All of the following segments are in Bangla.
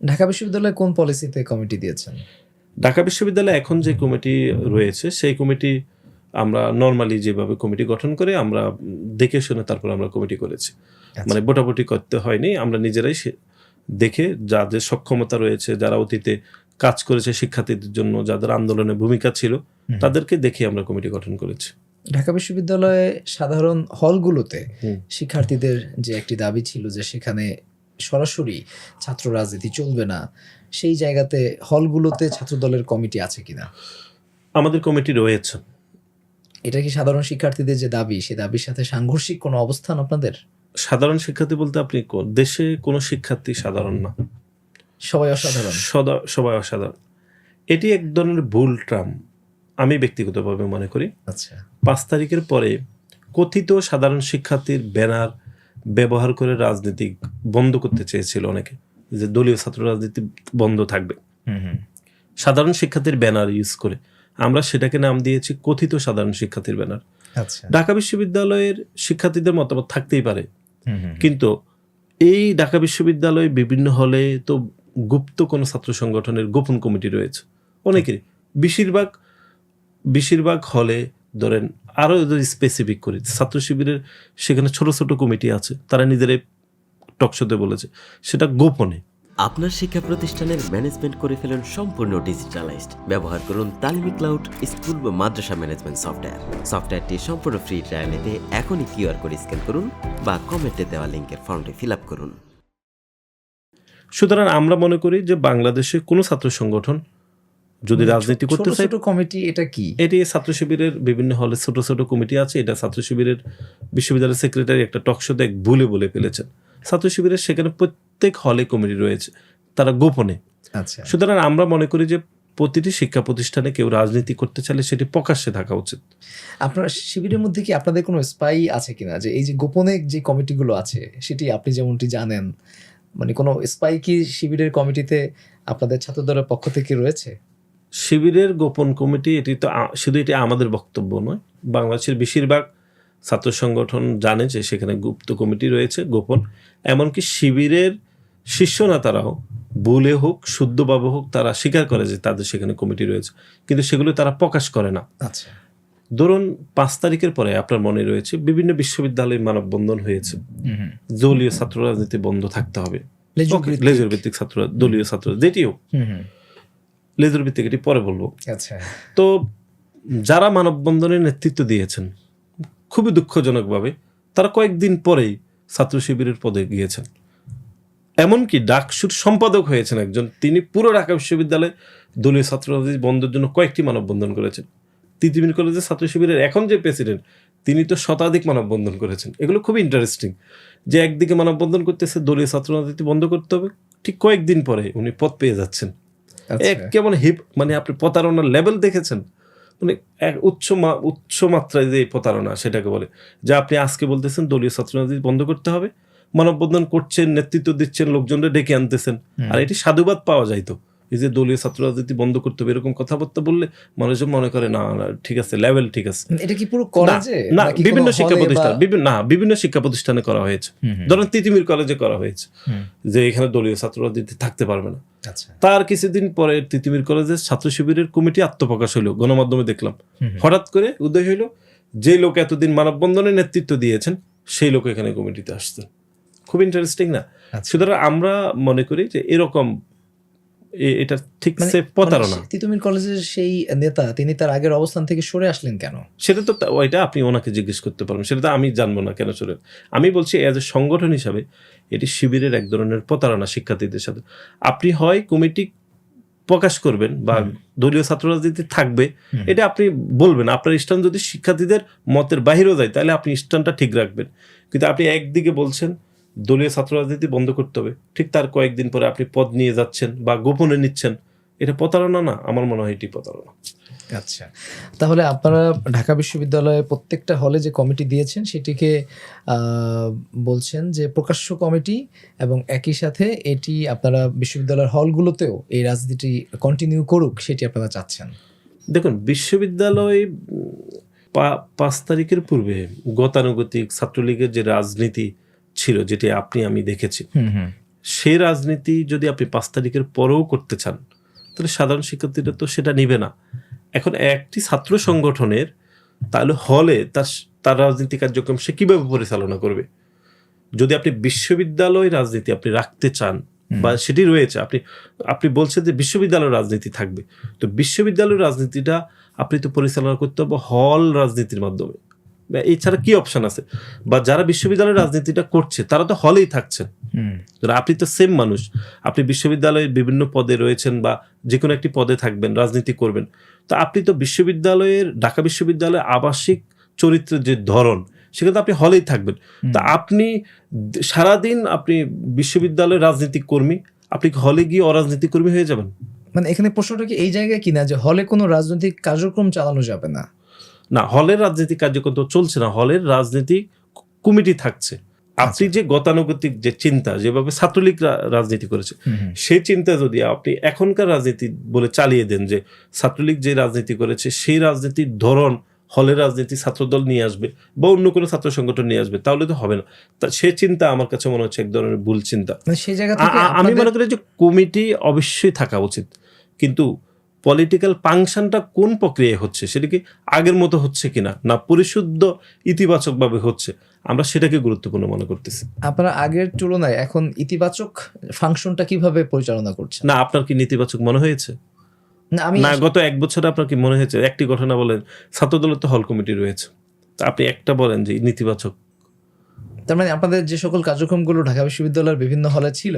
ঢাকা বিশ্ববিদ্যালয়ে কোন পলিসিতে কমিটি দিয়েছেন? ঢাকা বিশ্ববিদ্যালয়ে এখন যে কমিটি রয়েছে সেই কমিটি আমরা নর্মালি যেভাবে কমিটি গঠন করে আমরা দেখে শুনে তারপর আমরা কমিটি করেছি। মানে ভোটাভুটি করতে হয়নি, আমরা নিজেরাই দেখে যাদের সক্ষমতা রয়েছে, যারা অতীতে কাজ করেছে শিক্ষার্থীদের জন্য, যাদের আন্দোলনে ভূমিকা ছিল, তাদেরকে দেখে আমরা কমিটি গঠন করেছি। ঢাকা বিশ্ববিদ্যালয়ে সাধারণ হলগুলোতে শিক্ষার্থীদের যে একটি দাবি ছিল যে সেখানে সরাসরি ছাত্র রাজনীতি চলবে না, সেই জায়গাতে হলগুলোতে ছাত্রদলের কমিটি আছে কিনা? আমাদের কমিটি রয়েছে। এটা কি সাধারণ শিক্ষার্থীদের যে দাবি, সে দাবির সাথে সাংঘর্ষিক কোনো অবস্থান আপনাদের? সাধারণ শিক্ষার্থী বলতে আপনি দেশে কোনো শিক্ষার্থী সাধারণ না, সবাই অসাধারণ। সবাই অসাধারণ। এটি এক ধরনের ভুল ট্রাম আমি ব্যক্তিগতভাবে মনে করি। আচ্ছা, 5 তারিখের পরে কথিত সাধারণ শিক্ষার্থীর ব্যানার ব্যবহার করে রাজনীতি বন্ধ করতে চেয়েছিল অনেকে, যে দলীয় ছাত্র রাজনীতি বন্ধ থাকবে সাধারণ শিক্ষার্থীর ব্যানার ইউজ করে। আমরা সেটাকে নাম দিয়েছি কথিত সাধারণ শিক্ষার্থীর ব্যানার। আচ্ছা, ঢাকা বিশ্ববিদ্যালয়ের শিক্ষার্থীদের মতামত থাকতেই পারে, কিন্তু এই ঢাকা বিশ্ববিদ্যালয়ে বিভিন্ন হলে তো গুপ্ত কোনো ছাত্র সংগঠনের গোপন কমিটি রয়েছে অনেকেরই। বেশিরভাগ হলে ধরেন, আরো যদি স্পেসিফিক করি, ছাত্র শিবিরের সেখানে ছোট ছোট কমিটি আছে, তারা নিজেরাই টকশোতে বলেছে সেটা গোপনে। আপনার শিক্ষা প্রতিষ্ঠানের ম্যানেজমেন্ট করে ফেলুন সম্পূর্ণ ডিজিটালাইজড। ব্যবহার করুন তালিমি ক্লাউড স্কুল বা মাদ্রাসা ম্যানেজমেন্ট সফটওয়্যার। সফটওয়্যারটি সম্পূর্ণ ফ্রি ট্রায়াল নিতে এখনই কিউআর কোড স্ক্যান করুন বা কমেন্টে দেওয়া লিঙ্কের ফর্মটি ফিল আপ করুন। সুতরাং আমরা মনে করি যে বাংলাদেশে কোনো ছাত্র সংগঠন যদি রাজনীতি করতে চায়, ছোট কমিটি এটা কি? এটি ছাত্র শিবিরের বিভিন্ন হলে ছোট ছোট কমিটি আছে। এটা ছাত্র শিবিরের বিশ্ববিদ্যালয়ের সেক্রেটারি একটা টকশোতে এক বলে ফেলেছেন। ছাত্র শিবিরের সেখানে প্রত্যেক হলে কমিটি রয়েছে, তারা গোপনে। আচ্ছা, সুতরাং আমরা মনে করি যে প্রতিটি শিক্ষা প্রতিষ্ঠানে কেউ রাজনীতি করতে চাইলে সেটি প্রকাশ্যে থাকা উচিত। আপনার শিবিরের মধ্যে কি আপনাদের কোনো স্পাই আছে কিনা, যে এই যে গোপনে যে কমিটিগুলো আছে সেটি আপনি যেমনটি জানেন, মানে কোনো স্পাই কি শিবিরের কমিটিতে আপনাদের ছাত্রদলের পক্ষ থেকে রয়েছে? শিবিরের গোপন কমিটি, এটি তো শুধু এটি আমাদের বক্তব্য নয়, বাংলাদেশের বেশিরভাগ ছাত্র সংগঠন জানে যে সেখানে গুপ্ত কমিটি রয়েছে, গোপন। এমনকি শিবিরের শীর্ষ নেতারাও ভুলে হোক শুদ্ধভাবে হোক তারা স্বীকার করে যে তাদের সেখানে কমিটি রয়েছে, কিন্তু সেগুলো তারা প্রকাশ করে না। আচ্ছা, ধরুন 5 তারিখের পরে আপনার মনে রয়েছে বিভিন্ন বিশ্ববিদ্যালয়ে মানববন্ধন হয়েছে, দলীয় ছাত্র রাজনীতি বন্ধ থাকতে হবে, লেজুর ভিত্তিক ছাত্র, দলীয় ছাত্র যেটিও লেজুর ভিত্তিক, এটি পরে বলবো। আচ্ছা, তো যারা মানববন্ধনের নেতৃত্ব দিয়েছেন খুবই দুঃখজনকভাবে তারা কয়েকদিন পরেই ছাত্র শিবিরের পদে গিয়েছেন। এমনকি ডাকসুর সম্পাদক হয়েছেন একজন, তিনি পুরো ঢাকা বিশ্ববিদ্যালয়ে দলীয় ছাত্র রাজনীতি বন্ধের জন্য কয়েকটি মানববন্ধন করেছেন। তিতুমির কলেজের ছাত্র শিবিরের এখন যে প্রেসিডেন্ট, তিনি তো শতাধিক মানববন্ধন করেছেন। এগুলো খুবই ইন্টারেস্টিং যে একদিকে মানববন্ধন করতেছে দলীয় ছাত্র রাজনীতি বন্ধ করতে হবে, ঠিক কয়েকদিন পরে উনি পদ পেয়ে যাচ্ছেন। কেমন মানে আপনি প্রতারণার লেভেল দেখেছেন, মানে এক উচ্চ মাত্রায় যে প্রতারণা সেটাকে বলে, যে আপনি আজকে বলতেছেন দলীয় ছাত্র রাজনীতি বন্ধ করতে হবে, মানববন্ধন করছেন, নেতৃত্ব দিচ্ছেন, লোকজনরা ডেকে আনতেছেন, আর এটি সাধুবাদ পাওয়া যাইতো। এই যে দলীয় ছাত্র রাজনীতি বন্ধ করতে হবে এরকম কথাবার্তা বললে মানুষজন মনে করে না ঠিক আছে, লেভেল ঠিক আছে। এটা কি পুরো কলেজে না, বিভিন্ন শিক্ষা প্রতিষ্ঠান, বিভিন্ন শিক্ষা প্রতিষ্ঠানে করা হয়েছে। ধরেন তিতুমির কলেজে করা হয়েছে যে এখানে দলীয় ছাত্র রাজনীতি থাকতে পারবে না। তার কিছুদিন পরে তিতুমির কলেজের ছাত্র শিবিরের কমিটি আত্মপ্রকাশ হইলো, গণমাধ্যমে দেখলাম। হঠাৎ করে উদয় হইলো যে লোক এতদিন মানববন্ধনের নেতৃত্ব দিয়েছেন সেই লোক এখানে কমিটিতে আসছেন। খুব ইন্টারেস্টিং না? সুতরাং আমরা মনে করি যে এরকম এটা ঠিক প্রতারণা। তিতুমির কলেজের সেই নেতা, তিনি তার আগের অবস্থান থেকে সরে আসলেন কেন? সেটা তো ওইটা আপনি ওনাকে জিজ্ঞেস করতে পারেন, সেটা তো আমি জানবো না কেন সরে। আমি বলছি এজ এ সংগঠন হিসাবে এটি শিবিরের এক ধরনের প্রতারণা শিক্ষার্থীদের সাথে। আপনি হয় কমিটি প্রকাশ করবেন বা দলীয় ছাত্র রাজনীতি থাকবে, এটা আপনি বলবেন। আপনার স্ট্যান্ড যদি শিক্ষার্থীদের মতের বাহিরেও যায় তাহলে আপনি স্ট্যান্ডটা ঠিক রাখবেন। কিন্তু আপনি একদিকে বলছেন দলীয় ছাত্র রাজনীতি বন্ধ করতে হবে, ঠিক তার কয়েকদিন পরে আপনি পদ নিয়ে যাচ্ছেন বা গোপনে নিচ্ছেন, এটা প্রতারণা না? আমার মনে হয় এটি প্রতারণা। আচ্ছা, তাহলে আপনারা ঢাকা বিশ্ববিদ্যালয়ে প্রত্যেকটা হলে যে কমিটি দিয়েছেন সেটিকে বলছেন যে প্রকাশ্য কমিটি, এবং একই সাথে এটি আপনারা বিশ্ববিদ্যালয়ের হলগুলোতেও এই রাজনীতি কন্টিনিউ করুক, সেটি আপনারা চাচ্ছেন। দেখুন, বিশ্ববিদ্যালয় 5 তারিখের পূর্বে গতানুগতিক ছাত্রলীগের যে রাজনীতি ছিল, যেটি আমি দেখেছি, সেই রাজনীতি যদি আপনি 5 তারিখের পরেও করতে চান তাহলে সাধারণ শিক্ষার্থীরা তো সেটা নিবে না। এখন একটি ছাত্র সংগঠনের তাহলে হলে তার রাজনীতি কার্যক্রম সে কিভাবে পরিচালনা করবে? যদি আপনি বিশ্ববিদ্যালয় রাজনীতি আপনি রাখতে চান বা সেটি রয়েছে, আপনি বলছেন যে বিশ্ববিদ্যালয় রাজনীতি থাকবে, তো বিশ্ববিদ্যালয় রাজনীতিটা আপনি তো পরিচালনা করতে হবে হল রাজনীতির মাধ্যমে। এছাড়া কি অপশন আছে? বা যারা বিশ্ববিদ্যালয়ের রাজনীতিটা করছে তারা তো হলেই থাকছেন, আপনি তো সেম মানুষ, আপনি বিশ্ববিদ্যালয়ের বিভিন্ন পদে রয়েছেন বা যে কোনো একটি পদে থাকবেন, রাজনীতি করবেন, তো আপনি তো বিশ্ববিদ্যালয়ের ঢাকা বিশ্ববিদ্যালয়ের আবাসিক চরিত্রের যে ধরন সেখানে আপনি হলেই থাকবেন। তা আপনি সারাদিন আপনি বিশ্ববিদ্যালয়ের রাজনীতিক কর্মী, আপনি হলে গিয়ে অরাজনীতি কর্মী হয়ে যাবেন? মানে এখানে প্রশ্নটা কি এই জায়গায় কিনা যে হলে কোনো রাজনৈতিক কার্যক্রম চালানো যাবে না? না, হলের রাজনীতি কার্যক্রম তো চলছে না, হলের রাজনীতি কমিটি থাকছে। আপনি যে গতানুগতিক যে চিন্তা, যেভাবে ছাত্রলীগ রাজনীতি করেছে, সেই চিন্তা যদি আপনি এখনকার রাজনীতি বলে চালিয়ে দেন যে ছাত্রলীগ যে রাজনীতি করেছে সেই রাজনীতির ধরন হলের রাজনীতি ছাত্রদল নিয়ে আসবে বা অন্য কোনো ছাত্র সংগঠন নিয়ে আসবে, তাহলে তো হবে না। তা সে চিন্তা আমার কাছে মনে হচ্ছে এক ধরনের ভুল চিন্তা। মানে সেই জায়গা থেকে আমি মনে করি যে কমিটি অবশ্যই থাকা উচিত, কিন্তু পলিটিক্যাল ফাংশনটা কোন প্রক্রিয়ায় হচ্ছে, সেটা কি আগের মতো হচ্ছে কিনা, না পরিশুদ্ধ ইতিবাচকভাবে হচ্ছে, আমরা সেটাকে গুরুত্বপূর্ণ মনে করতেছি। আপনারা আগের তুলনায় এখন ইতিবাচক ফাংশনটা কিভাবে পরিচালনা করছেন? না, আপনার কি নেতিবাচক মনে হয়েছে? আমি না, গত 1 বছরে আপনার কি মনে হয়েছে? একটি ঘটনা বলেন, ছাত্রদলের তো হল কমিটি রয়েছে, তা আপনি একটা বলেন যে নেতিবাচক। তার মানে আপনাদের যে সকল কার্যক্রমগুলো ঢাকা বিশ্ববিদ্যালয়ের বিভিন্ন হলে ছিল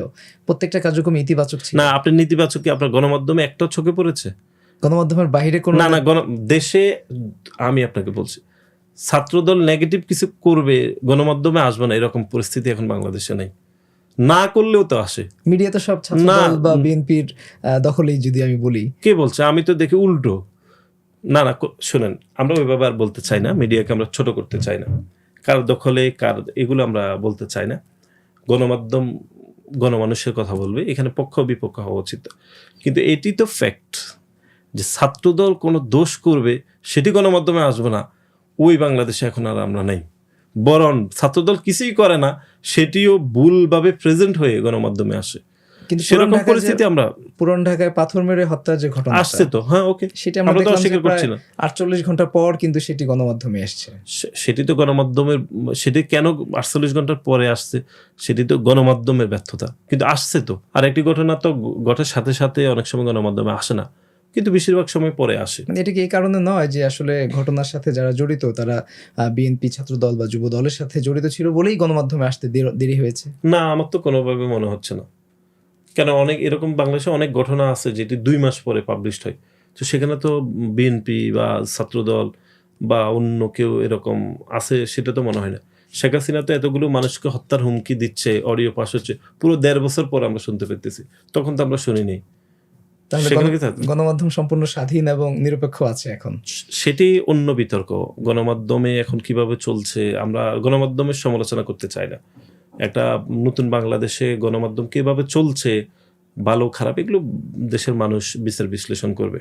প্রত্যেকটা কার্যক্রম ইতিবাচক ছিল? না, আপনি নেতিবাচক কি আপনার গণমাধ্যমে একটা চোখে পড়েছে? গণমাধ্যমের বাইরে কোনো না, দেশে আমি আপনাকে বলছি, ছাত্রদল নেগেটিভ কিছু করবে গণমাধ্যমে আসবে না, এরকম পরিস্থিতি এখন বাংলাদেশে নেই। না করলেও তো আসে মিডিয়া, তো সব ছাত্রদল বা বিএনপির দখলেই যদি আমি বলি। কে বলছে? আমি তো দেখি উল্টো। না, শুনেন, আমরা ওইভাবে আর বলতে চাই না, মিডিয়াকে আমরা ছোট করতে চাই না, কার দখলে কার এগুলো আমরা বলতে চাই না। গণমাধ্যম গণমানুষের কথা বলবে, এখানে পক্ষ বিপক্ষ হওয়া উচিত। কিন্তু এটি তো ফ্যাক্ট যে ছাত্রদল কোনো দোষ করবে সেটি গণমাধ্যমে আসবে না, ওই বাংলাদেশে এখন আর আমরা নাই। বরং ছাত্রদল কিছুই করে না, সেটিও ভুলভাবে প্রেজেন্ট হয়ে গণমাধ্যমে আসে। কিন্তু সেরকম পরিস্থিতি আমরা পুরান ঢাকায় পাথর মেরে হত্যার যে ঘটনা আসছে তো, হ্যাঁ, ওকে, সেটা আমরা তো অস্বীকার করছি না। 48 ঘন্টা পর কিন্তু সেটি গণমাধ্যমে এসছে। সেটি তো গণমাধ্যমের, সেটি কেন 48 ঘন্টার পরে আসছে, সেটি তো গণমাধ্যমের ব্যর্থতা, কিন্তু আসছে তো। আর একটি ঘটনা তো ঘটার সাথে সাথে অনেক সময় গণমাধ্যমে আসে না, কিন্তু বেশিরভাগ সময় পরে আসে। মানে এটা কি এই কারণে নয় যে আসলে ঘটনার সাথে যারা জড়িত তারা বিএনপি, ছাত্রদল বা যুব দলের সাথে জড়িত ছিল বলেই গণমাধ্যমে আসতে দেরি হয়েছে? না, আমার তো কোনোভাবে মনে হচ্ছে না। কেন, অনেক এরকম বাংলাদেশে অনেক ঘটনা আছে যেটি 2 মাস পরে পাবলিশড হয়, তো সেখানে তো বিএনপি বা ছাত্রদল বা অন্য কেউ এরকম আছে সেটা তো মনে হয় না। শেখ হাসিনা তো এতগুলো মানুষকে হত্যার হুমকি দিচ্ছে, অডিও পাস হচ্ছে, পুরো 1.5 বছর পর আমরা শুনতে পেতেছি, তখন তো আমরা শুনিনি। তাহলে গণমাধ্যম সম্পূর্ণ স্বাধীন এবং নিরপেক্ষ আছে এখন? সেটি অন্য বিতর্ক। গণমাধ্যমে এখন কিভাবে চলছে, আমরা গণমাধ্যমের সমালোচনা করতে চাই না। একটা নতুন বাংলাদেশে গণমাধ্যম কিভাবে চলছে, ভালো খারাপ, এগুলো দেশের মানুষ বিচার বিশ্লেষণ করবে।